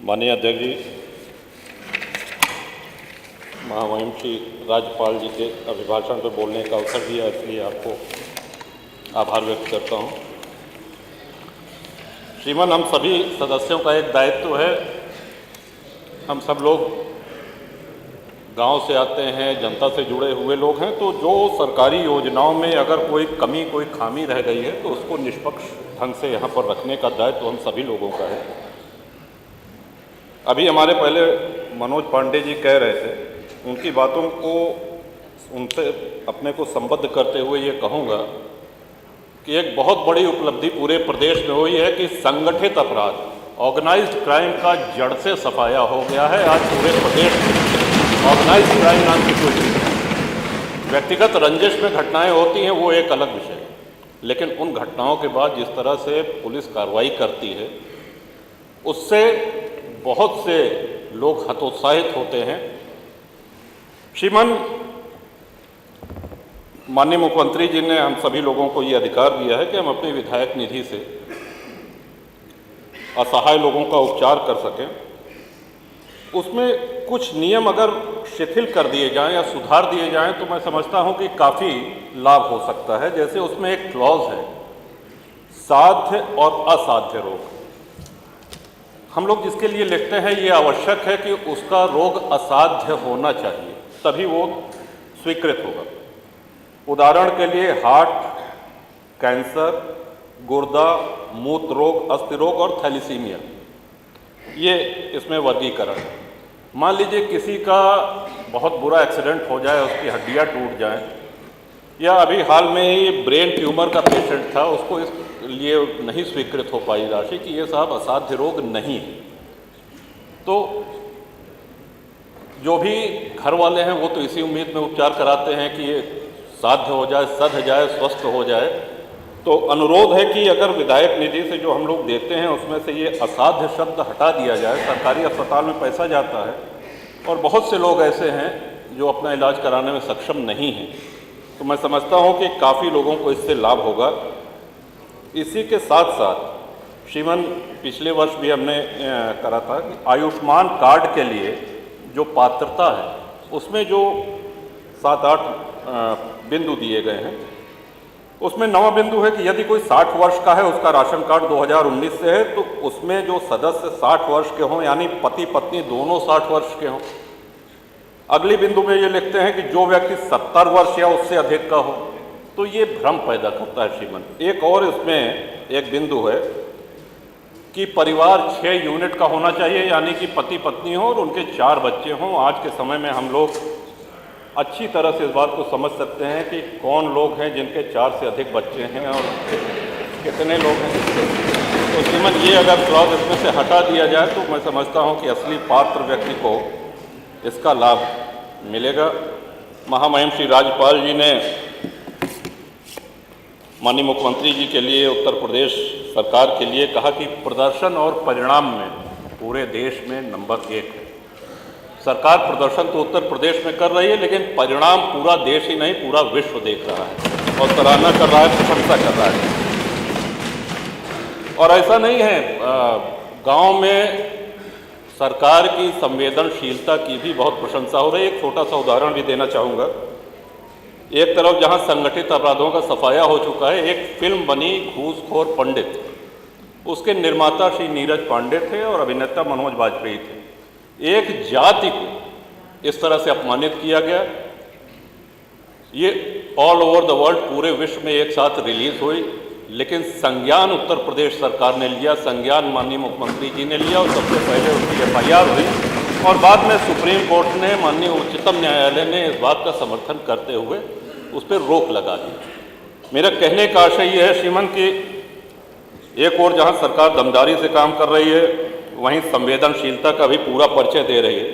माननीय अध्यक्ष जी, महामहिम श्री राज्यपाल जी के अभिभाषण पर बोलने का अवसर दिया, इसलिए आपको आभार व्यक्त करता हूँ। श्रीमान, हम सभी सदस्यों का एक दायित्व है। हम सब लोग गांव से आते हैं, जनता से जुड़े हुए लोग हैं, तो जो सरकारी योजनाओं में अगर कोई कमी, कोई खामी रह गई है तो उसको निष्पक्ष ढंग से यहाँ पर रखने का दायित्व हम सभी लोगों का है। अभी हमारे पहले मनोज पांडे जी कह रहे थे, उनकी बातों को उनसे अपने को संबद्ध करते हुए ये कहूँगा कि एक बहुत बड़ी उपलब्धि पूरे प्रदेश में हुई है कि संगठित अपराध, ऑर्गेनाइज्ड क्राइम का जड़ से सफाया हो गया है। आज पूरे प्रदेश में ऑर्गेनाइज्ड क्राइम नाम की कोई चीज़ नहीं। व्यक्तिगत रंजिश में घटनाएं होती हैं, वो एक अलग विषय है, लेकिन उन घटनाओं के बाद जिस तरह से पुलिस कार्रवाई करती है, उससे बहुत से लोग हतोत्साहित होते हैं। श्रीमान, माननीय मुख्यमंत्री जी ने हम सभी लोगों को ये अधिकार दिया है कि हम अपनी विधायक निधि से असहाय लोगों का उपचार कर सकें। उसमें कुछ नियम अगर शिथिल कर दिए जाएं या सुधार दिए जाएं तो मैं समझता हूं कि काफ़ी लाभ हो सकता है। जैसे उसमें एक क्लॉज है, साध्य और असाध्य रोग। हम लोग जिसके लिए लिखते हैं ये आवश्यक है कि उसका रोग असाध्य होना चाहिए, तभी वो स्वीकृत होगा। उदाहरण के लिए हार्ट, कैंसर, गुर्दा, मूत्र रोग, अस्थि रोग और थैलीसीमिया, ये इसमें वर्गीकरण है। मान लीजिए किसी का बहुत बुरा एक्सीडेंट हो जाए, उसकी हड्डियां टूट जाएं, या अभी हाल में ही ब्रेन ट्यूमर का पेशेंट था, उसको इस लिए नहीं स्वीकृत हो पाई राशि कि ये साहब असाध्य रोग नहीं है। तो जो भी घर वाले हैं वो तो इसी उम्मीद में उपचार कराते हैं कि ये साध्य हो जाए, सध जाए, स्वस्थ हो जाए। तो अनुरोध है कि अगर विधायक निधि से जो हम लोग देते हैं उसमें से ये असाध्य शब्द हटा दिया जाए। सरकारी अस्पताल में पैसा जाता है और बहुत से लोग ऐसे हैं जो अपना इलाज कराने में सक्षम नहीं हैं, तो मैं समझता हूँ कि काफ़ी लोगों को इससे लाभ होगा। इसी के साथ साथ श्रीमान, पिछले वर्ष भी हमने करा था कि आयुष्मान कार्ड के लिए जो पात्रता है उसमें जो 7-8 बिंदु दिए गए हैं, उसमें 9वां बिंदु है कि यदि कोई 60 वर्ष का है, उसका राशन कार्ड 2019 से है, तो उसमें जो सदस्य 60 वर्ष के हों, यानी पति पत्नी दोनों 60 वर्ष के हों। अगली बिंदु में ये लिखते हैं कि जो व्यक्ति 70 वर्ष या उससे अधिक का हो, तो ये भ्रम पैदा करता है श्रीमान। एक और इसमें एक बिंदु है कि परिवार 6 यूनिट का होना चाहिए, यानी कि पति पत्नी हो और उनके 4 बच्चे हों। आज के समय में हम लोग अच्छी तरह से इस बात को समझ सकते हैं कि कौन लोग हैं जिनके 4 से अधिक बच्चे हैं और कितने लोग हैं। तो श्रीमान, ये अगर क्लॉज इसमें से हटा दिया जाए तो मैं समझता हूँ कि असली पात्र व्यक्ति को इसका लाभ मिलेगा। महामहिम श्री राज्यपाल जी ने माननीय मुख्यमंत्री जी के लिए, उत्तर प्रदेश सरकार के लिए कहा कि प्रदर्शन और परिणाम में पूरे देश में नंबर 1 है। सरकार प्रदर्शन तो उत्तर प्रदेश में कर रही है, लेकिन परिणाम पूरा देश ही नहीं, पूरा विश्व देख रहा है और सराहना कर रहा है, प्रशंसा कर रहा है। और ऐसा नहीं है, गांव में सरकार की संवेदनशीलता की भी बहुत प्रशंसा हो रही है। एक छोटा सा उदाहरण भी देना चाहूँगा। एक तरफ जहां संगठित अपराधों का सफाया हो चुका है, एक फिल्म बनी घूसखोर पंडित, उसके निर्माता श्री नीरज पांडे थे और अभिनेता मनोज वाजपेयी थे। एक जाति को इस तरह से अपमानित किया गया। ये ऑल ओवर द वर्ल्ड, पूरे विश्व में एक साथ रिलीज हुई, लेकिन संज्ञान उत्तर प्रदेश सरकार ने लिया, संज्ञान माननीय मुख्यमंत्री जी ने लिया और सबसे पहले उनकी FIR हुई और बाद में सुप्रीम कोर्ट ने, माननीय उच्चतम न्यायालय ने इस बात का समर्थन करते हुए उस पर रोक लगा दी। मेरा कहने का आशय ये है श्रीमान कि एक और जहां सरकार दमदारी से काम कर रही है, वहीं संवेदनशीलता का भी पूरा परिचय दे रही है।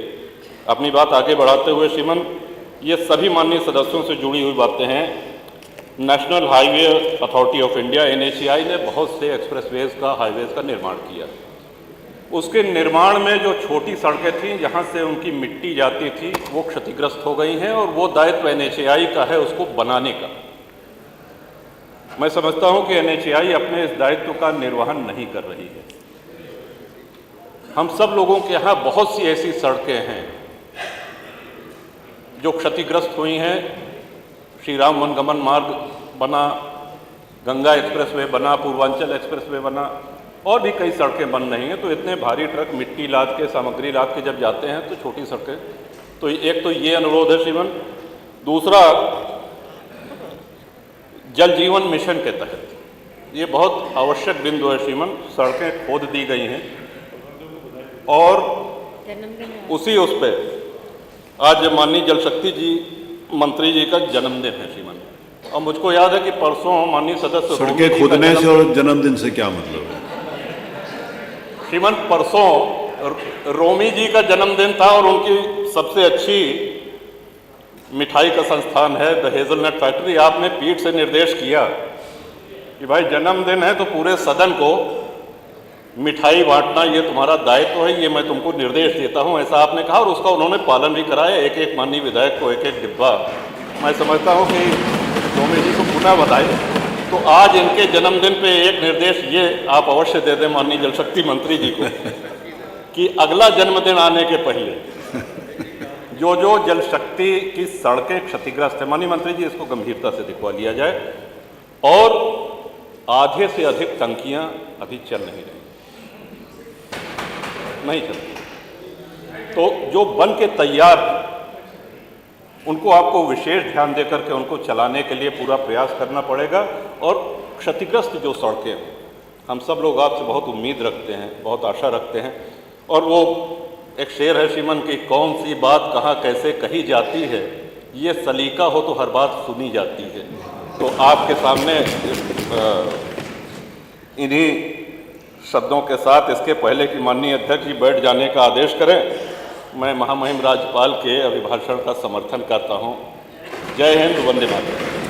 अपनी बात आगे बढ़ाते हुए श्रीमान, ये सभी माननीय सदस्यों से जुड़ी हुई बातें हैं। National highway authority of India NHAI ने बहुत से एक्सप्रेसवेज का, हाईवेज का निर्माण किया। उसके निर्माण में जो छोटी सड़कें थीं, जहां से उनकी मिट्टी जाती थी, वो क्षतिग्रस्त हो गई हैं और वो दायित्व NHAI का है उसको बनाने का। मैं समझता हूं कि NHAI अपने इस दायित्व का निर्वहन नहीं कर रही है। हम सब लोगों के यहाँ बहुत सी ऐसी सड़कें हैं जो क्षतिग्रस्त हुई हैं। श्री राम वनगमन मार्ग बना, गंगा एक्सप्रेसवे बना, पूर्वांचल एक्सप्रेसवे बना, और भी कई सड़कें बन रही हैं। तो इतने भारी ट्रक मिट्टी लाद के, सामग्री लाद के जब जाते हैं तो छोटी सड़कें, तो एक तो ये अनुरोध है श्रीमान। दूसरा, जल जीवन मिशन के तहत ये बहुत आवश्यक बिंदु है श्रीमान, सड़कें खोद दी गई हैं और उसी उस पे आज माननीय जल शक्ति जी मंत्री जी का जन्मदिन है श्रीमान। और मुझको याद है कि परसों माननीय सदस्य सड़कें खोदने से और जन्मदिन से क्या मतलब है श्रीमान? परसों रोमी जी का जन्मदिन था और उनकी सबसे अच्छी मिठाई का संस्थान है द हेजलनट फैक्ट्री। आपने पीठ से निर्देश किया कि भाई जन्मदिन है तो पूरे सदन को मिठाई बांटना ये तुम्हारा दायित्व है, ये मैं तुमको निर्देश देता हूं, ऐसा आपने कहा और उसका उन्होंने पालन भी कराया। एक एक माननीय विधायक को एक एक डिब्बा। मैं समझता हूं कि रोमी जी को पुनः बधाई। तो आज इनके जन्मदिन पे एक निर्देश ये आप अवश्य दे दें माननीय जल शक्ति मंत्री जी को कि अगला जन्मदिन आने के पहले जो जो जल शक्ति की सड़कें क्षतिग्रस्त है, माननीय मंत्री जी इसको गंभीरता से दिखवा लिया जाए। और आधे से अधिक टंकियां अभी चल नहीं चलती, तो जो बन के तैयार उनको आपको विशेष ध्यान देकर के उनको चलाने के लिए पूरा प्रयास करना पड़ेगा। और क्षतिग्रस्त जो सड़कें हैं, हम सब लोग आपसे बहुत उम्मीद रखते हैं, बहुत आशा रखते हैं। और वो एक शेर है श्रीमन की, कौन सी बात कहाँ कैसे कही जाती है, ये सलीका हो तो हर बात सुनी जाती है। तो आपके सामने इन्हीं शब्दों के साथ इसके पहले कि माननीय अध्यक्ष जी बैठ जाने का आदेश करें, मैं महामहिम राज्यपाल के अभिभाषण का समर्थन करता हूं। जय हिंद, वंदे मातरम।